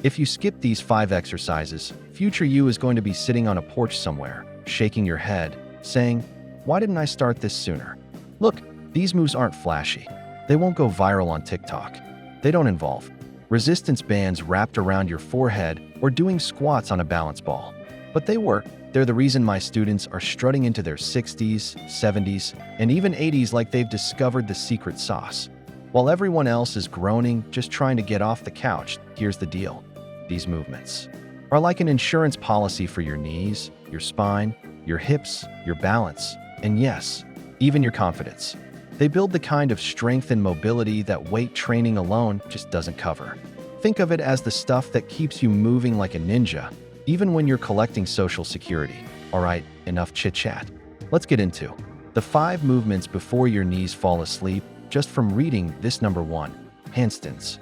If you skip these 5 exercises, future you is going to be sitting on a porch somewhere, shaking your head, saying, "Why didn't I start this sooner?" Look, these moves aren't flashy. They won't go viral on TikTok. They don't involve resistance bands wrapped around your forehead or doing squats on a balance ball. But they work. They're the reason my students are strutting into their 60s, 70s, and even 80s like they've discovered the secret sauce. While everyone else is groaning, just trying to get off the couch, here's the deal. These movements are like an insurance policy for your knees, your spine, your hips, your balance, and yes, even your confidence. They build the kind of strength and mobility that weight training alone just doesn't cover. Think of it as the stuff that keeps you moving like a ninja, even when you're collecting Social Security. All right, enough chit-chat. Let's get into the 5 movements before your knees fall asleep just from reading this. Number 1, handstands.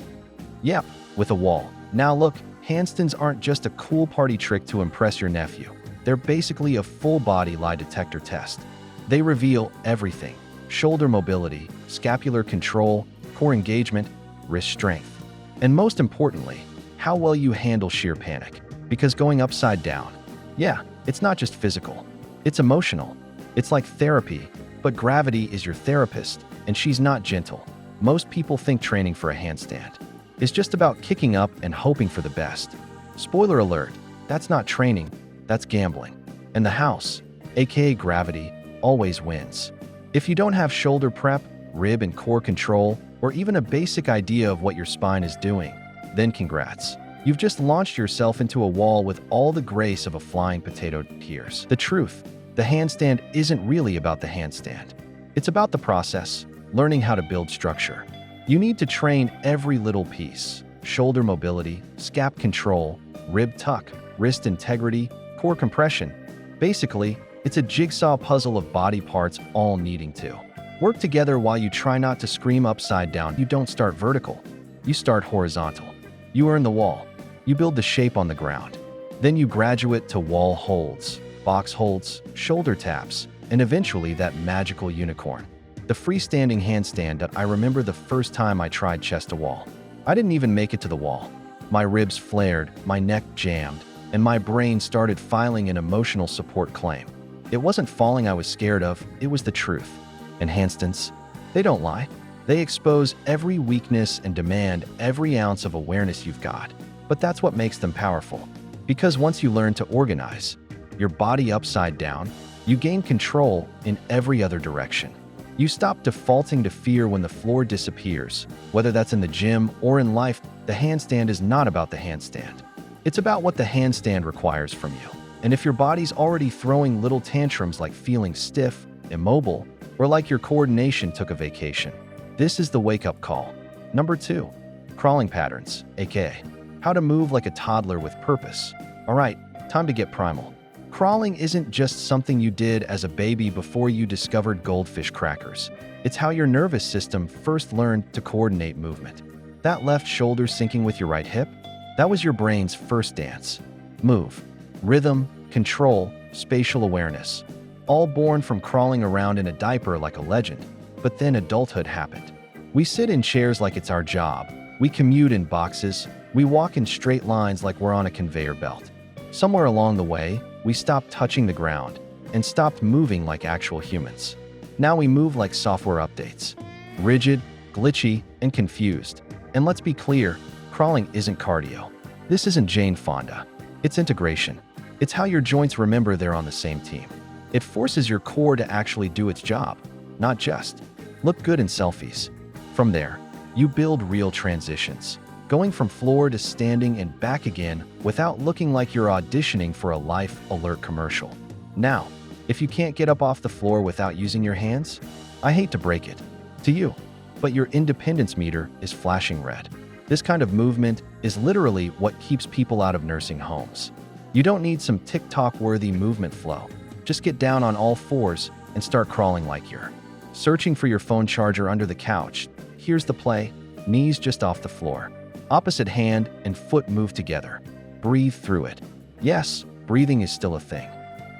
Yep, with a wall. Now look, handstands aren't just a cool party trick to impress your nephew. They're basically a full-body lie detector test. They reveal everything: shoulder mobility, scapular control, core engagement, wrist strength, and most importantly, how well you handle sheer panic. Because going upside down, yeah, it's not just physical, it's emotional. It's like therapy, but gravity is your therapist, and she's not gentle. Most people think training for a handstand is just about kicking up and hoping for the best. Spoiler alert, that's not training, that's gambling. And the house, aka gravity, always wins. If you don't have shoulder prep, rib and core control, or even a basic idea of what your spine is doing, then congrats. You've just launched yourself into a wall with all the grace of a flying potato. Here's the truth. The handstand isn't really about the handstand. It's about the process, learning how to build structure. You need to train every little piece: shoulder mobility, scap control, rib tuck, wrist integrity, core compression. Basically, it's a jigsaw puzzle of body parts all needing to work together while you try not to scream upside down. You don't start vertical, you start horizontal. You earn the wall. You build the shape on the ground. Then you graduate to wall holds, box holds, shoulder taps, and eventually that magical unicorn. The freestanding handstand. I remember the first time I tried chest to wall. I didn't even make it to the wall. My ribs flared, my neck jammed, and my brain started filing an emotional support claim. It wasn't falling I was scared of, it was the truth. And handstands, they don't lie. They expose every weakness and demand every ounce of awareness you've got. But that's what makes them powerful. Because once you learn to organize your body upside down, you gain control in every other direction. You stop defaulting to fear when the floor disappears. Whether that's in the gym or in life, the handstand is not about the handstand. It's about what the handstand requires from you. And if your body's already throwing little tantrums like feeling stiff, immobile, or like your coordination took a vacation, this is the wake-up call. Number 2, crawling patterns, aka how to move like a toddler with purpose. All right, time to get primal. Crawling isn't just something you did as a baby before you discovered goldfish crackers. It's how your nervous system first learned to coordinate movement. That left shoulder syncing with your right hip, that was your brain's first dance. Move, rhythm, control, spatial awareness. All born from crawling around in a diaper like a legend. But then adulthood happened. We sit in chairs like it's our job. We commute in boxes. We walk in straight lines like we're on a conveyor belt. Somewhere along the way, we stopped touching the ground and stopped moving like actual humans. Now we move like software updates. Rigid, glitchy, and confused. And let's be clear, crawling isn't cardio. This isn't Jane Fonda. It's integration. It's how your joints remember they're on the same team. It forces your core to actually do its job, not just look good in selfies. From there, you build real transitions, going from floor to standing and back again without looking like you're auditioning for a Life Alert commercial. Now, if you can't get up off the floor without using your hands, I hate to break it to you, but your independence meter is flashing red. This kind of movement is literally what keeps people out of nursing homes. You don't need some TikTok-worthy movement flow. Just get down on all fours and start crawling like you're searching for your phone charger under the couch. Here's the play: knees just off the floor. Opposite hand and foot move together. Breathe through it. Yes, breathing is still a thing.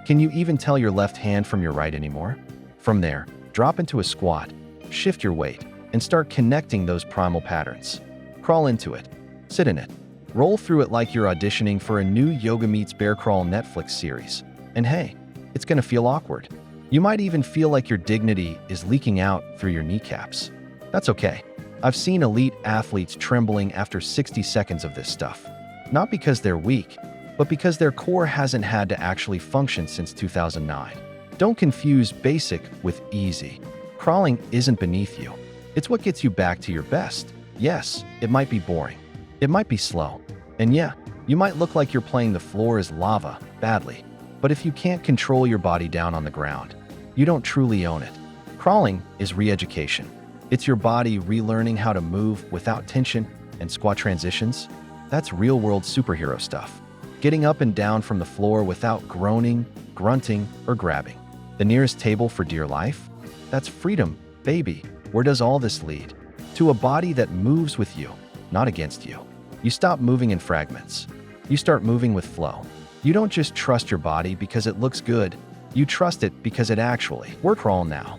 Can you even tell your left hand from your right anymore? From there, drop into a squat, shift your weight, and start connecting those primal patterns. Crawl into it. Sit in it. Roll through it like you're auditioning for a new Yoga Meets Bear Crawl Netflix series. And hey, it's gonna feel awkward. You might even feel like your dignity is leaking out through your kneecaps. That's okay. I've seen elite athletes trembling after 60 seconds of this stuff. Not because they're weak, but because their core hasn't had to actually function since 2009. Don't confuse basic with easy. Crawling isn't beneath you. It's what gets you back to your best. Yes, it might be boring. It might be slow. And yeah, you might look like you're playing the floor is lava badly. But if you can't control your body down on the ground, you don't truly own it. Crawling is re-education. It's your body relearning how to move without tension and squat transitions. That's real-world superhero stuff. Getting up and down from the floor without groaning, grunting, or grabbing. The nearest table for dear life? That's freedom, baby. Where does all this lead? To a body that moves with you, not against you. You stop moving in fragments. You start moving with flow. You don't just trust your body because it looks good. You trust it because it actually works. Crawl now.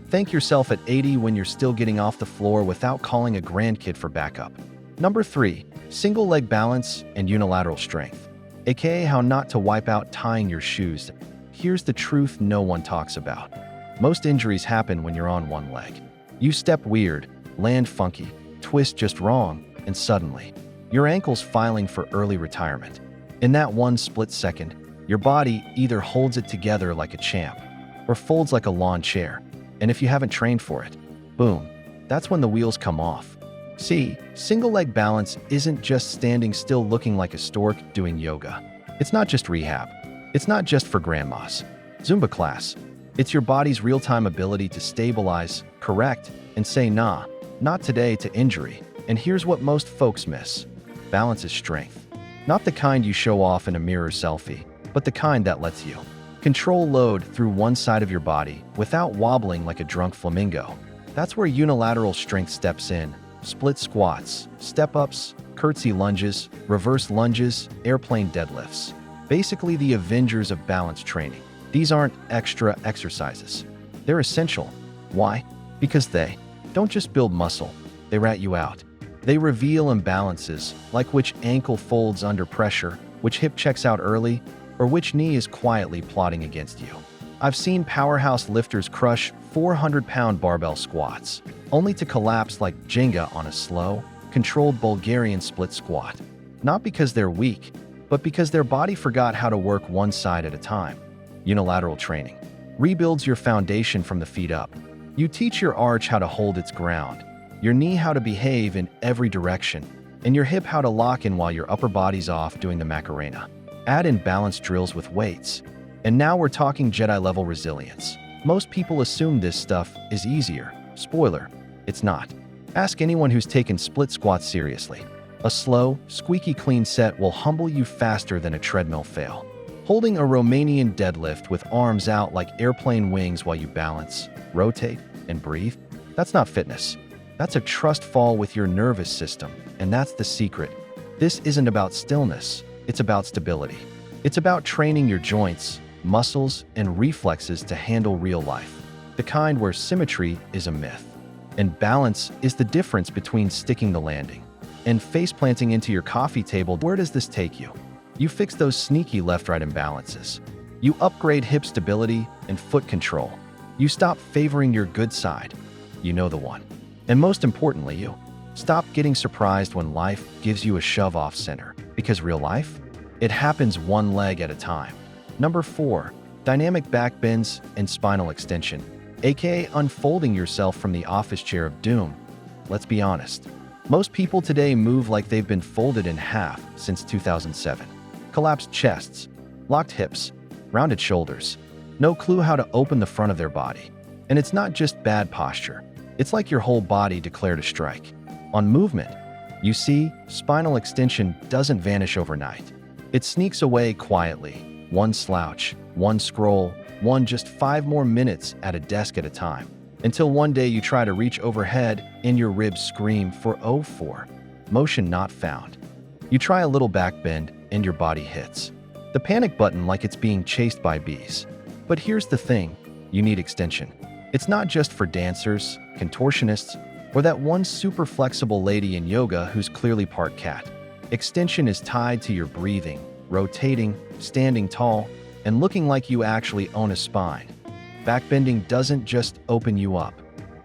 Thank yourself at 80 when you're still getting off the floor without calling a grandkid for backup. Number 3, single leg balance and unilateral strength, aka how not to wipe out tying your shoes. Here's the truth no one talks about. Most injuries happen when you're on one leg. You step weird, land funky, twist just wrong, and suddenly, your ankle's filing for early retirement. In that one split second, your body either holds it together like a champ or folds like a lawn chair. And if you haven't trained for it, boom, that's when the wheels come off. See, single leg balance isn't just standing still looking like a stork doing yoga. It's not just rehab. It's not just for grandmas. Zumba class. It's your body's real-time ability to stabilize, correct, and say nah, not today to injury. And here's what most folks miss. Balance is strength. Not the kind you show off in a mirror selfie, but the kind that lets you control load through one side of your body without wobbling like a drunk flamingo. That's where unilateral strength steps in. Split squats, step-ups, curtsy lunges, reverse lunges, airplane deadlifts. Basically the Avengers of balance training. These aren't extra exercises. They're essential. Why? Because they don't just build muscle, they rat you out. They reveal imbalances, like which ankle folds under pressure, which hip checks out early, or which knee is quietly plotting against you. I've seen powerhouse lifters crush 400-pound barbell squats, only to collapse like Jenga on a slow, controlled Bulgarian split squat. Not because they're weak, but because their body forgot how to work one side at a time. Unilateral training rebuilds your foundation from the feet up. You teach your arch how to hold its ground, your knee how to behave in every direction, and your hip how to lock in while your upper body's off doing the Macarena. Add in balance drills with weights. And now we're talking Jedi-level resilience. Most people assume this stuff is easier. Spoiler, it's not. Ask anyone who's taken split squats seriously. A slow, squeaky clean set will humble you faster than a treadmill fail. Holding a Romanian deadlift with arms out like airplane wings while you balance, rotate, and breathe, that's not fitness. That's a trust fall with your nervous system, and that's the secret. This isn't about stillness. It's about stability. It's about training your joints, muscles, and reflexes to handle real life, the kind where symmetry is a myth. And balance is the difference between sticking the landing and face planting into your coffee table. Where does this take you? You fix those sneaky left-right imbalances. You upgrade hip stability and foot control. You stop favoring your good side. You know the one. And most importantly, you stop getting surprised when life gives you a shove off center. Because real life, it happens one leg at a time. Number 4, dynamic backbends and spinal extension, aka unfolding yourself from the office chair of doom. Let's be honest. Most people today move like they've been folded in half since 2007. Collapsed chests, locked hips, rounded shoulders. No clue how to open the front of their body. And it's not just bad posture. It's like your whole body declared a strike. On movement, you see, spinal extension doesn't vanish overnight. It sneaks away quietly. One slouch, one scroll, one just 5 more minutes at a desk at a time. Until one day you try to reach overhead and your ribs scream for O4. Motion not found. You try a little back bend and your body hits the panic button like it's being chased by bees. But here's the thing, you need extension. It's not just for dancers, contortionists, or that one super flexible lady in yoga who's clearly part cat. Extension is tied to your breathing, rotating, standing tall, and looking like you actually own a spine. Backbending doesn't just open you up.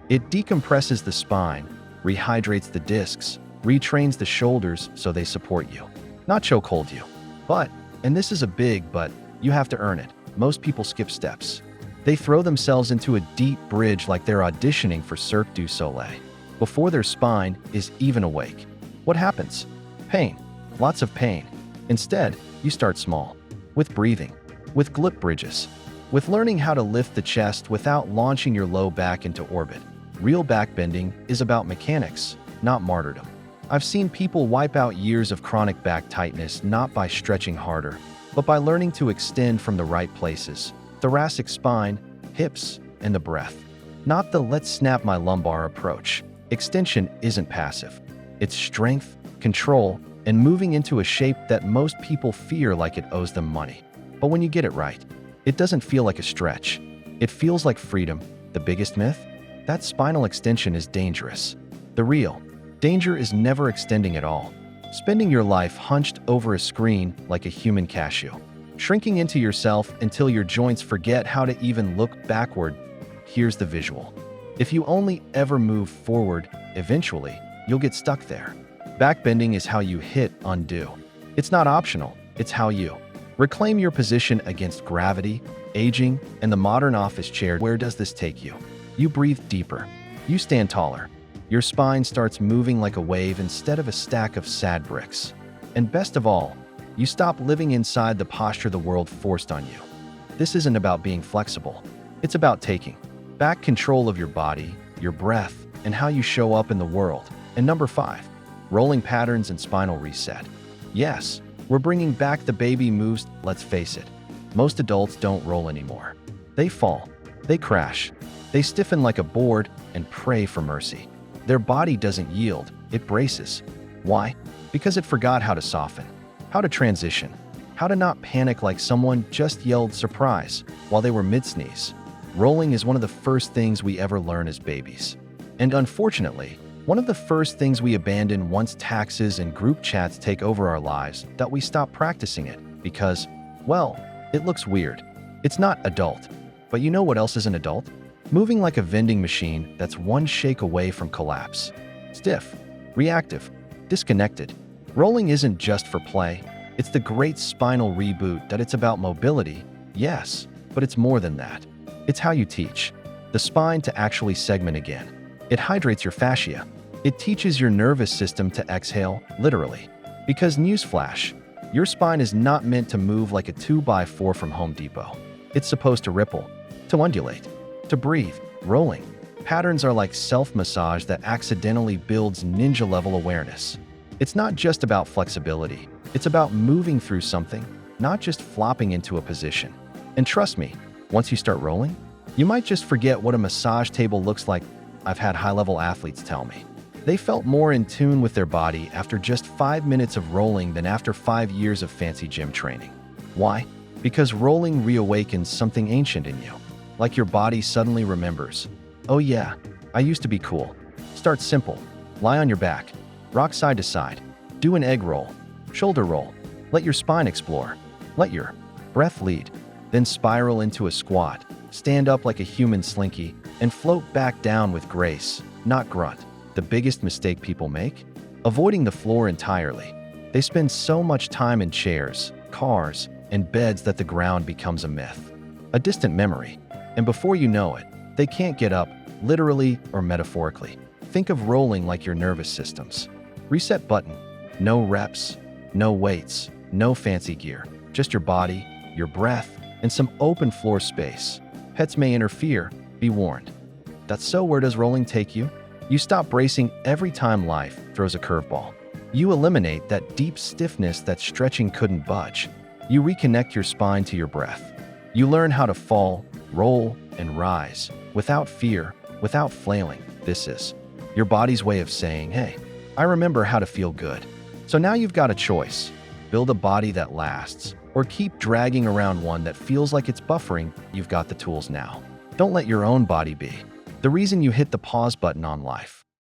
It decompresses the spine, rehydrates the discs, retrains the shoulders so they support you, not chokehold you. But, and this is a big but, you have to earn it. Most people skip steps. They throw themselves into a deep bridge like they're auditioning for Cirque du Soleil, before their spine is even awake. What happens? Pain. Lots of pain. Instead, you start small. With breathing. With glute bridges. With learning how to lift the chest without launching your low back into orbit. Real backbending is about mechanics, not martyrdom. I've seen people wipe out years of chronic back tightness not by stretching harder, but by learning to extend from the right places. Thoracic spine, hips, and the breath. Not the let's snap my lumbar approach. Extension isn't passive. It's strength, control, and moving into a shape that most people fear like it owes them money. But when you get it right, it doesn't feel like a stretch. It feels like freedom. The biggest myth? That spinal extension is dangerous. The real danger is never extending at all. Spending your life hunched over a screen like a human cashew. Shrinking into yourself until your joints forget how to even look backward. Here's the visual. If you only ever move forward, eventually, you'll get stuck there. Backbending is how you hit undo. It's not optional, it's how you reclaim your position against gravity, aging, and the modern office chair. Where does this take you? You breathe deeper. You stand taller. Your spine starts moving like a wave instead of a stack of sad bricks. And best of all, you stop living inside the posture the world forced on you. This isn't about being flexible. It's about taking back control of your body, your breath, and how you show up in the world. And number 5, rolling patterns and spinal reset. Yes, we're bringing back the baby moves. Let's face it, most adults don't roll anymore. They fall, they crash, they stiffen like a board and pray for mercy. Their body doesn't yield, it braces. Why? Because it forgot how to soften, how to transition, how to not panic like someone just yelled surprise while they were mid-sneeze. Rolling is one of the first things we ever learn as babies. And unfortunately, one of the first things we abandon once taxes and group chats take over our lives, that we stop practicing it because, well, it looks weird. It's not adult. But you know what else is an adult? Moving like a vending machine that's one shake away from collapse. Stiff, reactive, disconnected. Rolling isn't just for play. It's the great spinal reboot. That it's about mobility, yes, but it's more than that. It's how you teach the spine to actually segment again. It hydrates your fascia. It teaches your nervous system to exhale, literally. Because newsflash, your spine is not meant to move like a 2x4 from Home Depot. It's supposed to ripple, to undulate, to breathe. Rolling patterns are like self-massage that accidentally builds ninja-level awareness. It's not just about flexibility. It's about moving through something, not just flopping into a position. And trust me, once you start rolling, you might just forget what a massage table looks like. I've had high-level athletes tell me they felt more in tune with their body after just 5 minutes of rolling than after 5 years of fancy gym training. Why? Because rolling reawakens something ancient in you. Like your body suddenly remembers, oh yeah, I used to be cool. Start simple. Lie on your back. Rock side to side. Do an egg roll. Shoulder roll. Let your spine explore. Let your breath lead. Then spiral into a squat. Stand up like a human slinky and float back down with grace, not grunt. The biggest mistake people make? Avoiding the floor entirely. They spend so much time in chairs, cars, and beds that the ground becomes a myth, a distant memory. And before you know it, they can't get up, literally or metaphorically. Think of rolling like your nervous systems. Reset button. No reps, no weights, no fancy gear. Just your body, your breath, and some open floor space. Pets may interfere, be warned. So where does rolling take you? You stop bracing every time life throws a curveball. You eliminate that deep stiffness that stretching couldn't budge. You reconnect your spine to your breath. You learn how to fall, roll, and rise without fear, without flailing. This is your body's way of saying, hey, I remember how to feel good. So now you've got a choice. Build a body that lasts, or keep dragging around one that feels like it's buffering. You've got the tools now. Don't let your own body be the reason you hit the pause button on life.